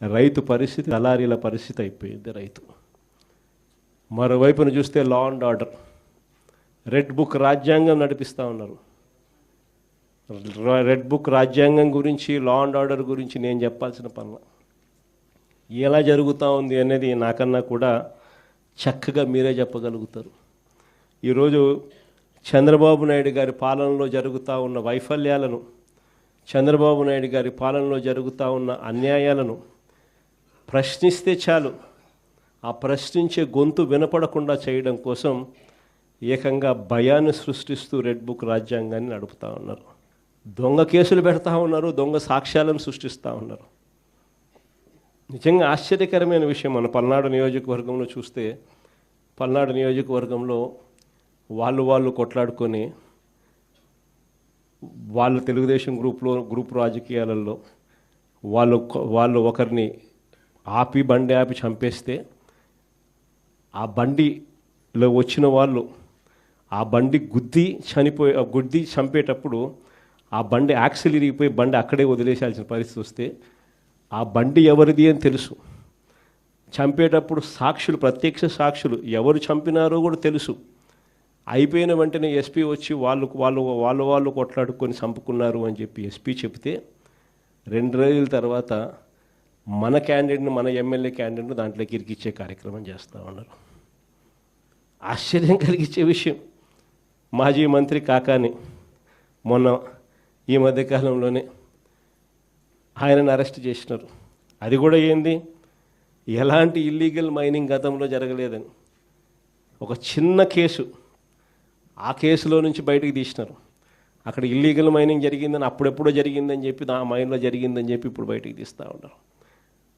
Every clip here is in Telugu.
రైతు పరిస్థితి దళారీల పరిస్థితి అయిపోయింది. రైతు మరోవైపున చూస్తే law and order, red book రాజ్యాంగం నడిపిస్తూ ఉన్నారు. రెడ్ బుక్ రాజ్యాంగం గురించి, లా అండ్ ఆర్డర్ గురించి నేను చెప్పాల్సిన పనుల ఎలా జరుగుతూ ఉంది అనేది నాకన్నా కూడా చక్కగా మీరే చెప్పగలుగుతారు. ఈరోజు చంద్రబాబు నాయుడు గారి పాలనలో జరుగుతూ ఉన్న వైఫల్యాలను, చంద్రబాబు నాయుడు గారి పాలనలో జరుగుతూ ఉన్న అన్యాయాలను ప్రశ్నిస్తే చాలు, ఆ ప్రశ్నించే గొంతు వినపడకుండా చేయడం కోసం ఏకంగా భయాన్ని సృష్టిస్తూ రెడ్ బుక్ రాజ్యాంగాన్ని నడుపుతూ ఉన్నారు. దొంగ కేసులు పెడతా ఉన్నారు, దొంగ సాక్ష్యాలను సృష్టిస్తూ ఉన్నారు. నిజంగా ఆశ్చర్యకరమైన విషయం. మన పల్నాడు నియోజకవర్గంలో చూస్తే, పల్నాడు నియోజకవర్గంలో వాళ్ళు కొట్లాడుకొని, వాళ్ళు తెలుగుదేశం గ్రూప్ రాజకీయాలలో వాళ్ళు ఒకరిని బండి ఆపి చంపేస్తే, ఆ బండిలో వచ్చిన వాళ్ళు ఆ బండి గుద్ది చంపేటప్పుడు ఆ బండి యాక్సిల్ ఇరిగిపోయి బండి అక్కడే వదిలేసాల్సిన పరిస్థితి వస్తే, ఆ బండి ఎవరిది అని తెలుసు. చంపేటప్పుడు సాక్షులు, ప్రత్యక్ష సాక్షులు ఎవరు చంపినారో కూడా తెలుసు. అయిపోయిన వెంటనే ఎస్పీ వచ్చి వాళ్ళు కొట్లాడుకొని చంపుకున్నారు అని చెప్పి ఎస్పీ చెప్తే, 2 రోజుల తర్వాత మన క్యాండిడేట్ను, మన ఎమ్మెల్యే క్యాండిడేట్ను దాంట్లోకి ఇరికిచ్చే కార్యక్రమం చేస్తూ ఉన్నారు. ఆశ్చర్యం కలిగించే విషయం. మాజీ మంత్రి కాకాని మొన్న ఈ మధ్యకాలంలోనే ఆయనను అరెస్ట్ చేసినారు. అది కూడా ఏంది, ఎలాంటి ఇల్లీగల్ మైనింగ్ గతంలో జరగలేదని ఒక చిన్న కేసు, ఆ కేసులో నుంచి బయటకు తీసినారు. అక్కడ ఇల్లీగల్ మైనింగ్ జరిగిందని, అప్పుడెప్పుడో జరిగిందని చెప్పి, ఆ మైన్లో జరిగిందని చెప్పి ఇప్పుడు బయటకు తీస్తూ ఉన్నారు.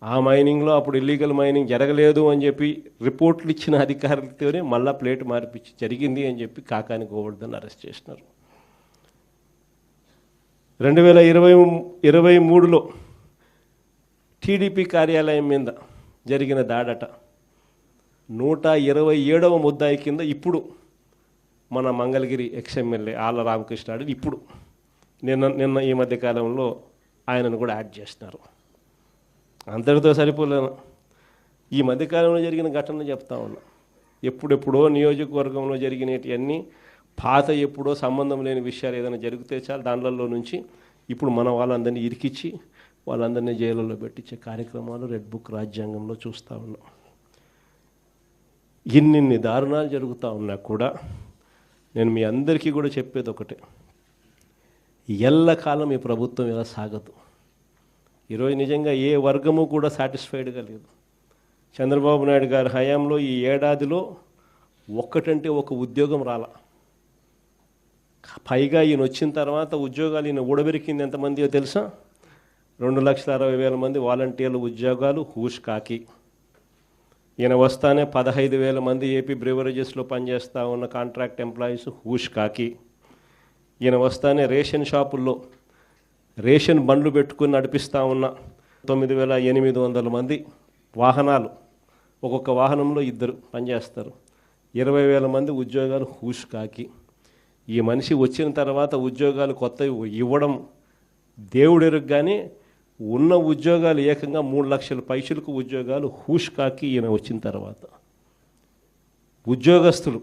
ఆ మైనింగ్లో అప్పుడు ఇల్లీగల్ మైనింగ్ జరగలేదు అని చెప్పి రిపోర్ట్లు ఇచ్చిన అధికారులతోనే మళ్ళా ప్లేట్ మార్పిచ్చి జరిగింది అని చెప్పి కాకాని గోవర్ధన్ అరెస్ట్ చేసినారు. 2023లో టీడీపీ కార్యాలయం మీద జరిగిన దాడట 127వ ముద్దాయి కింద ఇప్పుడు మన మంగళగిరి ఎక్స్ఎమ్మెల్యే ఆళ్ళ రామకృష్ణాడు ఇప్పుడు నిన్న ఈ మధ్యకాలంలో ఆయనను కూడా యాడ్ చేస్తున్నారు. అంతటితో సరిపోలేను. ఈ మధ్యకాలంలో జరిగిన ఘటనలు చెప్తా ఉన్నా. ఎప్పుడెప్పుడో నియోజకవర్గంలో జరిగినవన్నీ పాత, ఎప్పుడో సంబంధం లేని విషయాలు ఏదైనా జరిగితే చాలు దాంట్లో నుంచి ఇప్పుడు మన వాళ్ళందరినీ ఇరికిచ్చి వాళ్ళందరినీ జైలులో పెట్టించే కార్యక్రమాలు రెడ్ బుక్ రాజ్యాంగంలో చూస్తూ ఉన్నాం. ఇన్ని దారుణాలు జరుగుతూ ఉన్నా కూడా నేను మీ అందరికీ కూడా చెప్పేది ఒకటే, ఎల్లకాలం ఈ ప్రభుత్వం ఇలా సాగదు. ఈరోజు నిజంగా ఏ వర్గము కూడా సాటిస్ఫైడ్గా లేదు. చంద్రబాబు నాయుడు గారి హయాంలో ఈ ఏడాదిలో ఒక్కటంటే ఒక ఉద్యోగం రాల. పైగా ఈయన వచ్చిన తర్వాత ఉద్యోగాలు ఈయన ఊడబెరికింది ఎంతమందియో తెలుసా? 2,60,000 మంది వాలంటీర్ల ఉద్యోగాలు హూష్ కాకి. ఈయన వస్తానే 15,000 మంది ఏపీ బ్రివరేజెస్లో పనిచేస్తూ ఉన్న కాంట్రాక్ట్ ఎంప్లాయీస్ హూష్ కాకి. ఈయన వస్తానే రేషన్ షాపుల్లో రేషన్ బండ్లు పెట్టుకుని నడిపిస్తూ ఉన్న 9,800 మంది వాహనాలు, ఒక్కొక్క వాహనంలో 2 పనిచేస్తారు, 20,000 మంది ఉద్యోగాలు హూష్ కాకి. ఈ మనిషి వచ్చిన తర్వాత ఉద్యోగాలు కొత్తవి ఇవ్వడం దేవుడెరుగ్గానే ఉన్న ఉద్యోగాలు ఏకంగా 3 లక్షల పైసలకు ఉద్యోగాలు హూష్ కాకి ఈయన వచ్చిన తర్వాత. ఉద్యోగస్తులు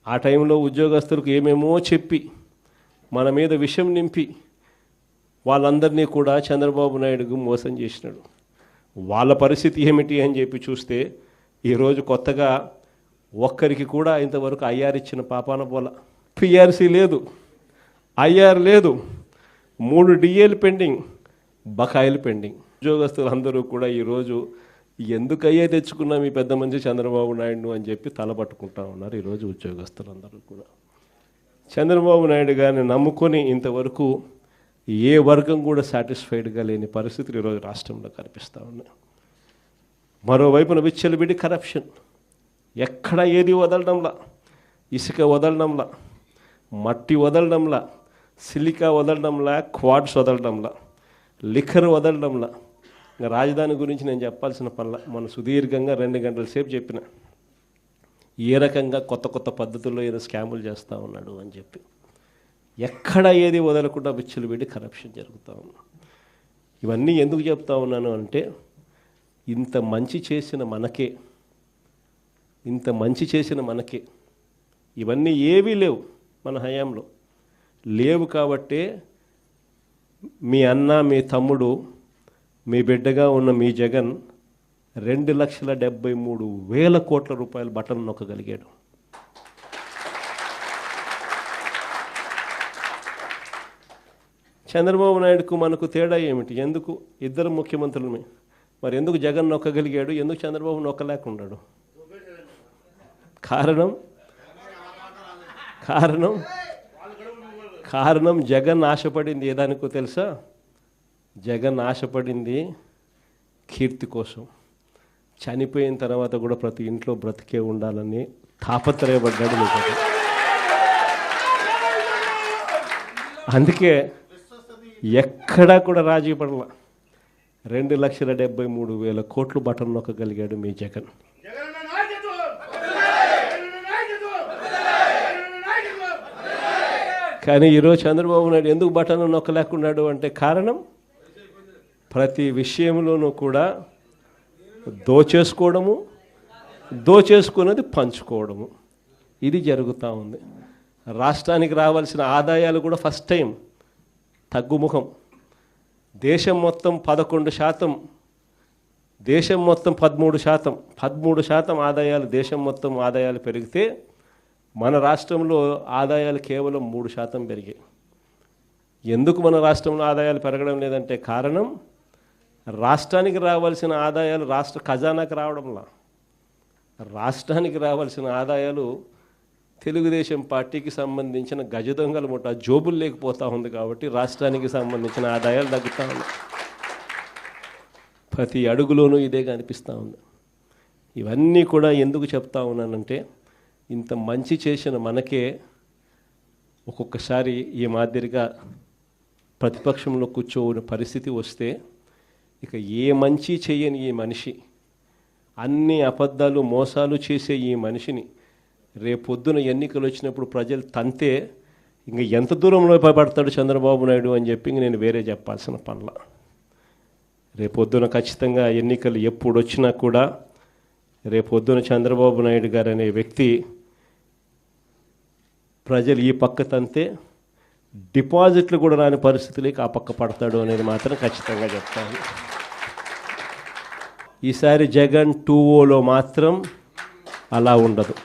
ఆ టైంలో ఉద్యోగస్తులకు ఏమేమో చెప్పి మన మీద విషం నింపి వాళ్ళందరినీ కూడా చంద్రబాబు నాయుడుకు మోసం చేసినాడు. వాళ్ళ పరిస్థితి ఏమిటి అని చెప్పి చూస్తే ఈరోజు కొత్తగా ఒక్కరికి కూడా ఇంతవరకు ఐఆర్ ఇచ్చిన పాపాన పోల. పిఆర్సీ లేదు, ఐఆర్ లేదు, 3 డిఏలు పెండింగ్, బకాయిలు పెండింగ్. ఉద్యోగస్తులు అందరూ కూడా ఈరోజు ఎందుకయ్యే తెచ్చుకున్నా మీ పెద్ద మంచి చంద్రబాబు నాయుడు అని చెప్పి తలపట్టుకుంటా ఉన్నారు. ఈరోజు ఉద్యోగస్తులందరూ కూడా చంద్రబాబు నాయుడు గారిని నమ్ముకొని ఇంతవరకు ఏ వర్గం కూడా సాటిస్ఫైడ్గా లేని పరిస్థితులు ఈరోజు రాష్ట్రంలో కనిపిస్తూ ఉన్నాయి. మరోవైపున విచ్చలవిడి కరప్షన్, ఎక్కడ ఏది వదలడంలా, ఇసుక వదలడంలా, మట్టి వదలడంలా, సిలికా వదలడంలా, క్వాడ్స్ వదలడంలా, లిక్కర్ వదలడంలా. ఇంకా రాజధాని గురించి నేను చెప్పాల్సిన పనుల మన సుదీర్ఘంగా 2 గంటల సేపు చెప్పిన ఏ రకంగా కొత్త పద్ధతుల్లో ఏదో స్కాములు చేస్తూ ఉన్నాడు అని చెప్పి. ఎక్కడ ఏది వదలకుండా విచ్చలవిడి కరప్షన్ జరుగుతూ ఉంది. ఇవన్నీ ఎందుకు చెప్తా ఉన్నాను అంటే, ఇంత మంచి చేసిన మనకే ఇవన్నీ ఏవీ లేవు, మన హయాంలో లేవు. కాబట్టే మీ అన్న, మీ తమ్ముడు, మీ బిడ్డగా ఉన్న మీ జగన్ 2,73,000 కోట్ల రూపాయలు బటన్ నొక్కగలిగాడు. చంద్రబాబు నాయుడుకు మనకు తేడా ఏమిటి? ఎందుకు ఇద్దరు ముఖ్యమంత్రులమే, మరి ఎందుకు జగన్ నొక్కగలిగాడు, ఎందుకు చంద్రబాబు నొక్కలేకున్నాడు? కారణం జగన్ ఆశపడింది ఏదానికో తెలుసా? జగన్ ఆశపడింది కీర్తి కోసం. చనిపోయిన తర్వాత కూడా ప్రతి ఇంట్లో బ్రతికే ఉండాలని తాపత్రయపడ్డాడు మీకు. అందుకే ఎక్కడా కూడా రాజీ పడలా. 2,73,000 కోట్లు బటన్ నొక్కగలిగాడు మీ జగన్. కానీ ఈరోజు చంద్రబాబు నాయుడు ఎందుకు బటన్ నొక్కలేకున్నాడు అంటే కారణం, ప్రతి విషయంలోనూ కూడా దోచేసుకున్నది పంచుకోవడము, ఇది జరుగుతూ ఉంది. రాష్ట్రానికి రావాల్సిన ఆదాయాలు కూడా ఫస్ట్ టైం తగ్గుముఖం. దేశం మొత్తం 11%, దేశం మొత్తం 13% ఆదాయాలు, దేశం మొత్తం ఆదాయాలు పెరిగితే మన రాష్ట్రంలో ఆదాయాలు కేవలం 3% పెరిగాయి. ఎందుకు మన రాష్ట్రంలో ఆదాయాలు పెరగడం లేదంటే కారణం, రాష్ట్రానికి రావాల్సిన ఆదాయాలు రాష్ట్ర ఖజానాకు రావడంలా. రాష్ట్రానికి రావాల్సిన ఆదాయాలు తెలుగుదేశం పార్టీకి సంబంధించిన గజ దొంగల ముఠా జోబులు లేకపోతూ ఉంది. కాబట్టి రాష్ట్రానికి సంబంధించిన ఆదాయాలు తగ్గుతూ ఉన్నాయి. ప్రతి అడుగులోనూ ఇదే కనిపిస్తూ ఉంది. ఇవన్నీ కూడా ఎందుకు చెప్తా ఉన్నానంటే, ఇంత మంచి చేసిన మనకే ఒక్కొక్కసారి ఈ మాదిరిగా ప్రతిపక్షంలో కూర్చోని పరిస్థితి వస్తే, ఇక ఏ మంచి చేయని ఈ మనిషి, అన్ని అబద్ధాలు మోసాలు చేసే ఈ మనిషిని రేపొద్దున ఎన్నికలు వచ్చినప్పుడు ప్రజలు తంతే ఇంకా ఎంత దూరంలో పడతాడు చంద్రబాబు నాయుడు అని చెప్పి నేను వేరే చెప్పాల్సిన పనుల. రేపొద్దున ఖచ్చితంగా ఎన్నికలు ఎప్పుడు వచ్చినా కూడా రేపొద్దున చంద్రబాబు నాయుడు గారు అనే వ్యక్తి ప్రజలు ఈ పక్క తంతే డిపాజిట్లు కూడా రాని పరిస్థితులకి ఆ పక్క పడతాడు అనేది మాత్రం ఖచ్చితంగా చెప్తాను. ఈసారి జగన్ 2.0లో మాత్రం అలా ఉండదు.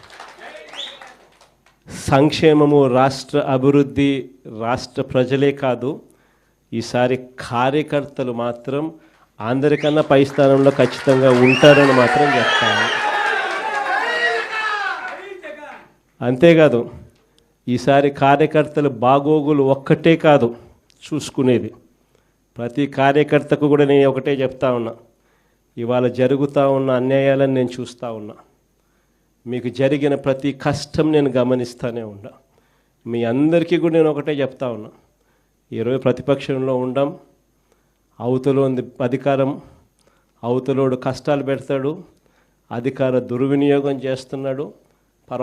సంక్షేమము, రాష్ట్ర అభివృద్ధి, రాష్ట్ర ప్రజలే కాదు, ఈసారి కార్యకర్తలు మాత్రం అందరికన్నా పై స్థానంలో ఖచ్చితంగా ఉంటారని మాత్రం చెప్తాను. అంతేకాదు, ఈసారి కార్యకర్తలు బాగోగులు ఒక్కటే కాదు చూసుకునేది, ప్రతి కార్యకర్తకు కూడా నేను ఒకటే చెప్తా ఉన్నా, ఇవాళ జరుగుతూ ఉన్న అన్యాయాలను నేను చూస్తూ ఉన్నా, మీకు జరిగిన ప్రతి కష్టం నేను గమనిస్తూనే ఉన్నా. మీ అందరికీ కూడా నేను ఒకటే చెప్తా ఉన్నా, ఈరోజు ప్రతిపక్షంలో ఉండం, అవతలో అధికారం, అవతలోడు కష్టాలు పెడతాడు, అధికార దుర్వినియోగం చేస్తున్నాడు,